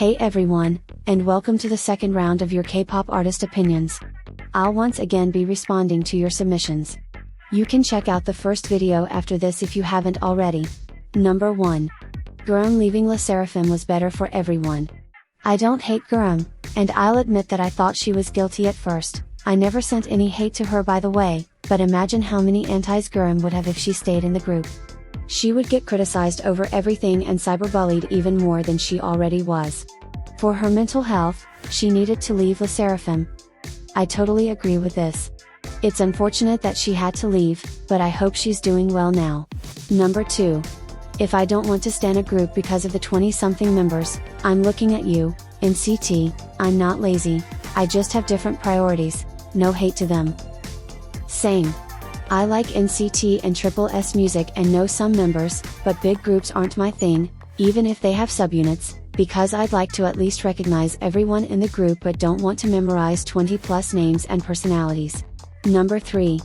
Hey everyone, and welcome to the second round of your K-pop artist opinions. I'll once again be responding to your submissions. You can check out the first video after this if you haven't already. Number 1. Gurm leaving LE SSERAFIM was better for everyone. I don't hate Gurm, and I'll admit that I thought she was guilty at first. I never sent any hate to her by the way, but imagine how many antis Gurm would have if she stayed in the group. She would get criticized over everything and cyberbullied even more than she already was. For her mental health, she needed to leave LE SSERAFIM. I totally agree with this. It's unfortunate that she had to leave, but I hope she's doing well now. Number 2. If I don't want to stan a group because of the 20-something members, I'm looking at you, NCT. I'm not lazy, I just have different priorities, no hate to them. Same. I like NCT and Triple S music and know some members, but big groups aren't my thing, even if they have subunits, because I'd like to at least recognize everyone in the group but don't want to memorize 20+ names and personalities. Number 3.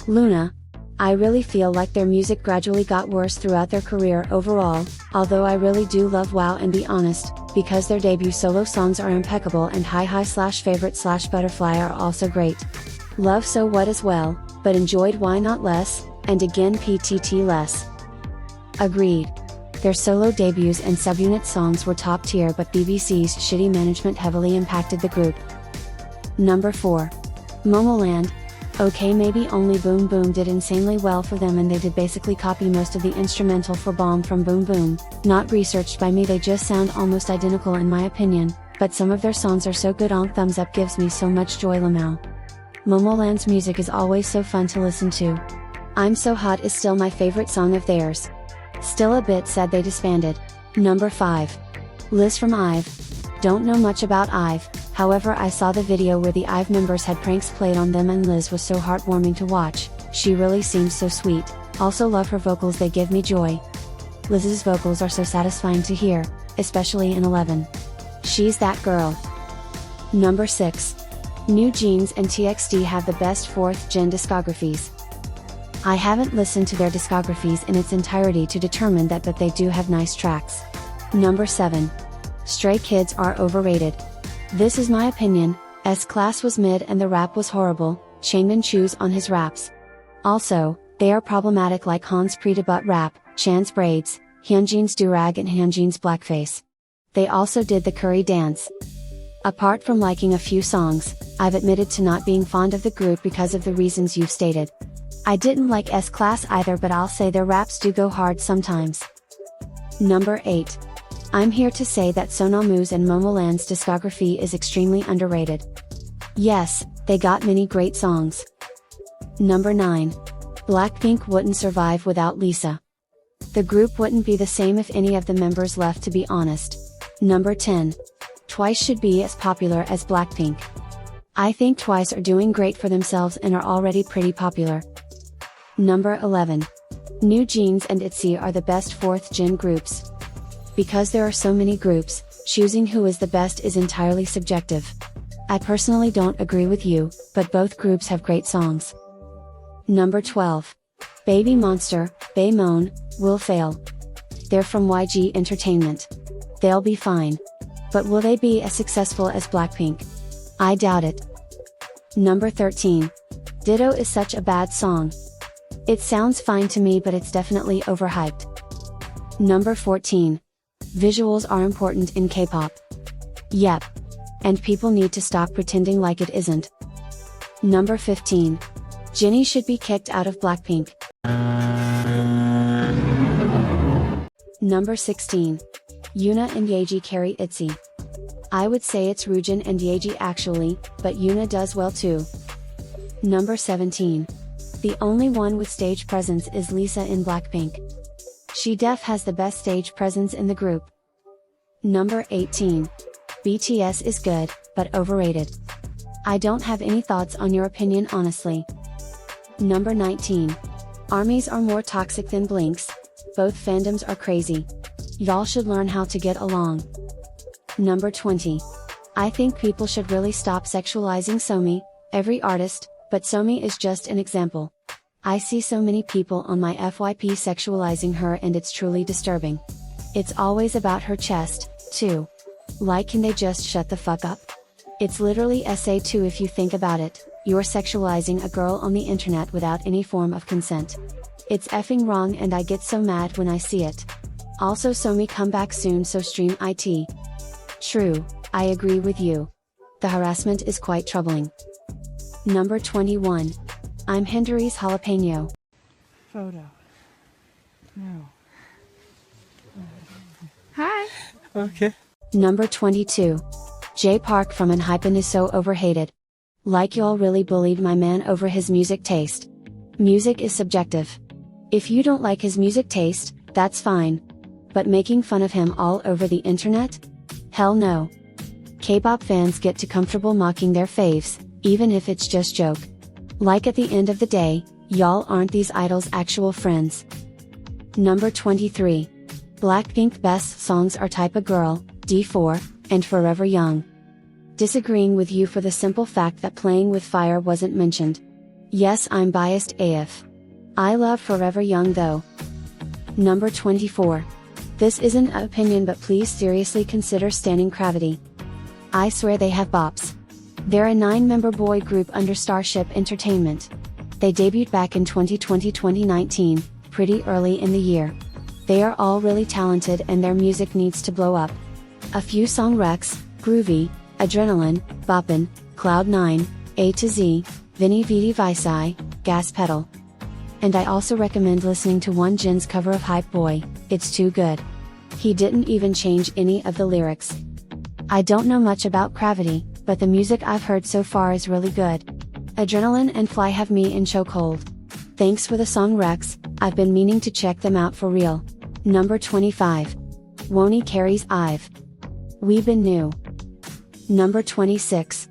Luna. I really feel like their music gradually got worse throughout their career overall, although I really do love WOW and Be Honest, because their debut solo songs are impeccable and Hi-Hi/Favorite/Butterfly are also great. Love So What as well, but enjoyed Why Not Less, and again PTT Less. Agreed. Their solo debuts and subunit songs were top tier, but BBC's shitty management heavily impacted the group. Number 4. Momoland. Okay, maybe only Boom Boom did insanely well for them and they did basically copy most of the instrumental for Bomb from Boom Boom, not researched by me, they just sound almost identical in my opinion, but some of their songs are so good on Thumbs Up gives me so much joy. Lamau. Momoland's music is always so fun to listen to. I'm So Hot is still my favorite song of theirs. Still a bit sad they disbanded. Number 5. Liz from IVE. Don't know much about IVE, however I saw the video where the IVE members had pranks played on them and Liz was so heartwarming to watch, she really seems so sweet, also love her vocals, they give me joy. Liz's vocals are so satisfying to hear, especially in 11. She's that girl. Number 6. New Jeans and TXT have the best 4th gen discographies. I haven't listened to their discographies in its entirety to determine that, but they do have nice tracks. Number 7. Stray Kids are overrated. This is my opinion, S-Class was mid and the rap was horrible, Changmin chews on his raps. Also, they are problematic like Han's pre-debut rap, Chan's braids, Hyunjin's durag and Hyunjin's blackface. They also did the curry dance. Apart from liking a few songs, I've admitted to not being fond of the group because of the reasons you've stated. I didn't like S-Class either, but I'll say their raps do go hard sometimes. Number 8. I'm here to say that Sonamu's and Momoland's discography is extremely underrated. Yes, they got many great songs. Number 9. Blackpink wouldn't survive without Lisa. The group wouldn't be the same if any of the members left, to be honest. Number 10. Twice should be as popular as Blackpink. I think Twice are doing great for themselves and are already pretty popular. Number 11. New Jeans and ITZY are the best 4th gen groups. Because there are so many groups, choosing who is the best is entirely subjective. I personally don't agree with you, but both groups have great songs. Number 12. Baby Monster, Baemon, will fail. They're from YG Entertainment. They'll be fine. But will they be as successful as Blackpink? I doubt it. Number 13. Ditto is such a bad song. It sounds fine to me, but it's definitely overhyped. Number 14. Visuals are important in K-pop. Yep. And people need to stop pretending like it isn't. Number 15. Jennie should be kicked out of Blackpink. Number 16. Yuna and Yeji carry ITZY. I would say it's Ryujin and Yeji actually, but Yuna does well too. Number 17. The only one with stage presence is Lisa in Blackpink. She has the best stage presence in the group. Number 18. BTS is good, but overrated. I don't have any thoughts on your opinion honestly. Number 19. ARMYs are more toxic than Blinks. Both fandoms are crazy. Y'all should learn how to get along. Number 20. I think people should really stop sexualizing Somi, every artist, but Somi is just an example. I see so many people on my FYP sexualizing her and it's truly disturbing. It's always about her chest, too. Like, can they just shut the fuck up? It's literally SA2 if you think about it. You're sexualizing a girl on the internet without any form of consent. It's effing wrong and I get so mad when I see it. Also, Somi, come back soon so stream it. True, I agree with you. The harassment is quite troubling. Number 21. I'm Hindari's jalapeno. Photo. No. Hi. Okay. Number 22. Jay Park from Unhypen is so overhated. Like, y'all really bullied my man over his music taste. Music is subjective. If you don't like his music taste, that's fine. But making fun of him all over the internet? Hell no. K-pop fans get too comfortable mocking their faves, even if it's just joke. Like, at the end of the day, y'all aren't these idols' actual friends. Number 23. Blackpink best songs are Type of Girl, D4, and Forever Young. Disagreeing with you for the simple fact that Playing with Fire wasn't mentioned. Yes, I'm biased AF. I love Forever Young though. Number 24. This isn't an opinion, but please seriously consider standing Gravity. I swear they have bops. They're a 9-member boy group under Starship Entertainment. They debuted back in 2020-2019, pretty early in the year. They are all really talented and their music needs to blow up. A few song Rex, Groovy, Adrenaline, Boppin', Cloud9, A to Z, Vinny Vidi Vici, Gas Pedal. And I also recommend listening to One Jin's cover of Hype Boy, it's too good. He didn't even change any of the lyrics. I don't know much about Gravity, but the music I've heard so far is really good. Adrenaline and Fly have me in chokehold. Thanks for the song Rex, I've been meaning to check them out for real. Number 25. Woney carries Ive. We've been new. Number 26.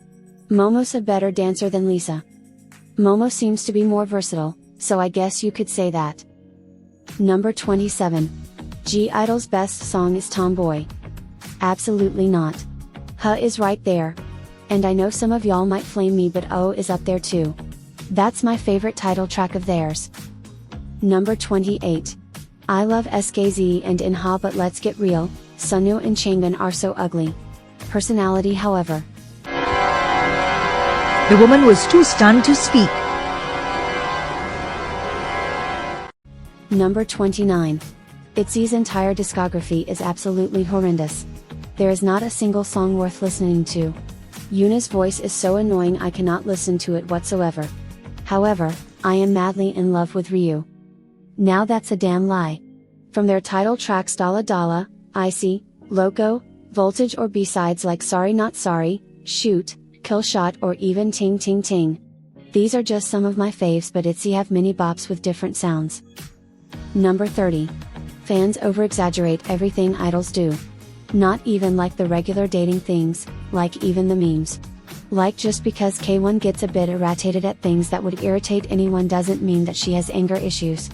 Momo's a better dancer than Lisa. Momo seems to be more versatile, so I guess you could say that. Number 27. G-Idol's best song is Tomboy. Absolutely not. Huh is right there. And I know some of y'all might flame me, but O is up there too. That's my favorite title track of theirs. Number 28. I love SKZ and Inha, but let's get real, Sunwoo and Changbin are so ugly. Personality, however. The woman was too stunned to speak. Number 29. ITZY's entire discography is absolutely horrendous. There is not a single song worth listening to. Yuna's voice is so annoying I cannot listen to it whatsoever. However, I am madly in love with Ryu. Now that's a damn lie. From their title tracks Dala Dala, Icy, Loco, Voltage, or B-sides like Sorry Not Sorry, Shoot, Kill Shot, or even Ting Ting Ting. These are just some of my faves, but ITZY have many bops with different sounds. Number 30. Fans over-exaggerate everything idols do. Not even like the regular dating things, like even the memes. Like, just because K1 gets a bit irritated at things that would irritate anyone doesn't mean that she has anger issues.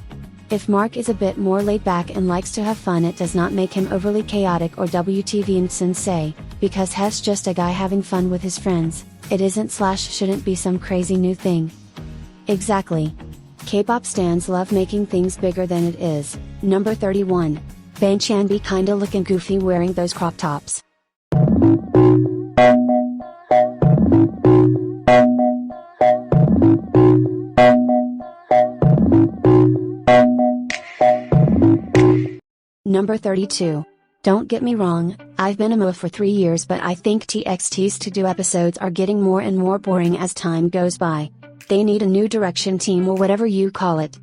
If Mark is a bit more laid back and likes to have fun, it does not make him overly chaotic or WTV and sensei, because he's just a guy having fun with his friends, it isn't/shouldn't be some crazy new thing. Exactly. K-pop stans love making things bigger than it is. Number 31. Bangchan be kinda looking goofy wearing those crop tops. Number 32. Don't get me wrong, I've been a MOA for 3 years, but I think TXT's to-do episodes are getting more and more boring as time goes by. They need a new direction team or whatever you call it.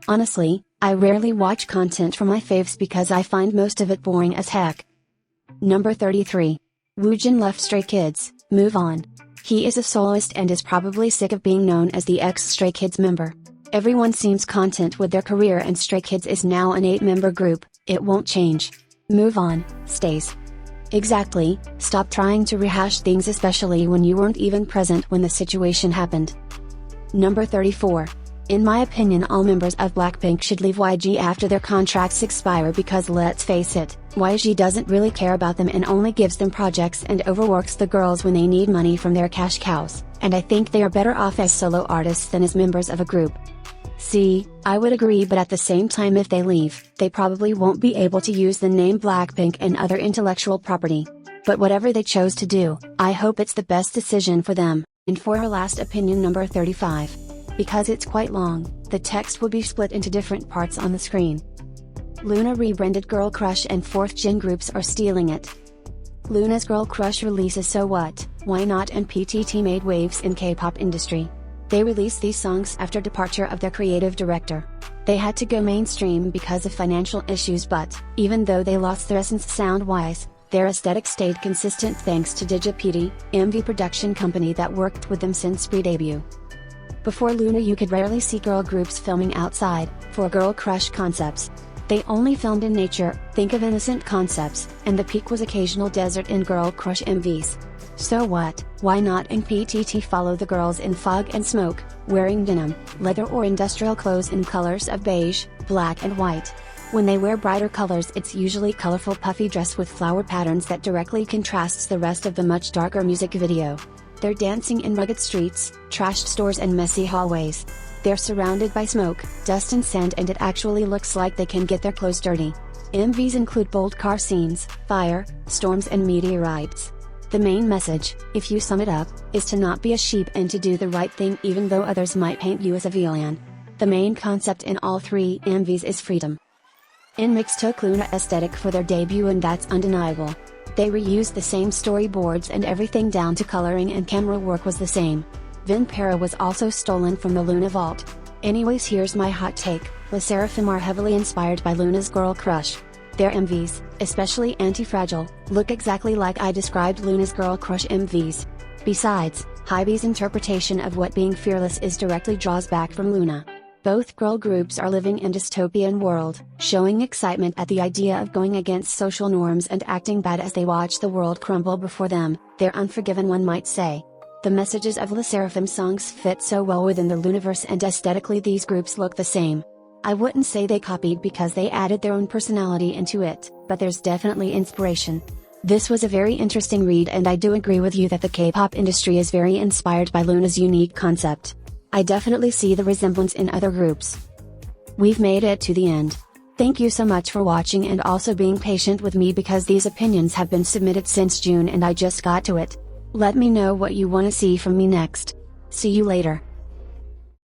Honestly, I rarely watch content from my faves because I find most of it boring as heck. Number 33. Woojin left Stray Kids, move on. He is a soloist and is probably sick of being known as the ex-Stray Kids member. Everyone seems content with their career and Stray Kids is now an 8-member group, it won't change. Move on, stays. Exactly, stop trying to rehash things, especially when you weren't even present when the situation happened. Number 34. In my opinion, all members of Blackpink should leave YG after their contracts expire because let's face it, YG doesn't really care about them and only gives them projects and overworks the girls when they need money from their cash cows, and I think they are better off as solo artists than as members of a group. See, I would agree, but at the same time, if they leave, they probably won't be able to use the name Blackpink and other intellectual property. But whatever they chose to do, I hope it's the best decision for them. And for her last opinion number 35. Because it's quite long, the text will be split into different parts on the screen. Luna rebranded Girl Crush and 4th Gen groups are stealing it. Luna's Girl Crush releases So What, Why Not and PTT made waves in K-pop industry. They released these songs after departure of their creative director. They had to go mainstream because of financial issues, but, even though they lost their essence sound-wise, their aesthetic stayed consistent thanks to Digipd, MV production company that worked with them since pre-debut. Before Luna you could rarely see girl groups filming outside, for Girl Crush concepts. They only filmed in nature, think of innocent concepts, and the peak was occasional desert in Girl Crush MVs. So What, Why Not and PTT follow the girls in fog and smoke, wearing denim, leather or industrial clothes in colors of beige, black and white. When they wear brighter colors it's usually colorful puffy dress with flower patterns that directly contrasts the rest of the much darker music video. They're dancing in rugged streets, trashed stores and messy hallways. They're surrounded by smoke, dust and sand and it actually looks like they can get their clothes dirty. MVs include bold car scenes, fire, storms and meteorites. The main message, if you sum it up, is to not be a sheep and to do the right thing even though others might paint you as a villain. The main concept in all 3 MVs is freedom. NMIXX took Luna aesthetic for their debut and that's undeniable. They reused the same storyboards and everything down to coloring and camera work was the same. Vinpera was also stolen from the Luna vault. Anyways, here's my hot take, LE SSERAFIM are heavily inspired by Luna's Girl Crush. Their MVs, especially Anti-Fragile, look exactly like I described Luna's Girl Crush MVs. Besides, HYBE's interpretation of what being fearless is directly draws back from Luna. Both girl groups are living in dystopian world, showing excitement at the idea of going against social norms and acting bad as they watch the world crumble before them. They're unforgiven, one might say. The messages of LE SSERAFIM songs fit so well within the Luniverse and aesthetically these groups look the same. I wouldn't say they copied because they added their own personality into it, but there's definitely inspiration. This was a very interesting read and I do agree with you that the K-pop industry is very inspired by Luna's unique concept. I definitely see the resemblance in other groups. We've made it to the end. Thank you so much for watching and also being patient with me because these opinions have been submitted since June and I just got to it. Let me know what you want to see from me next. See you later.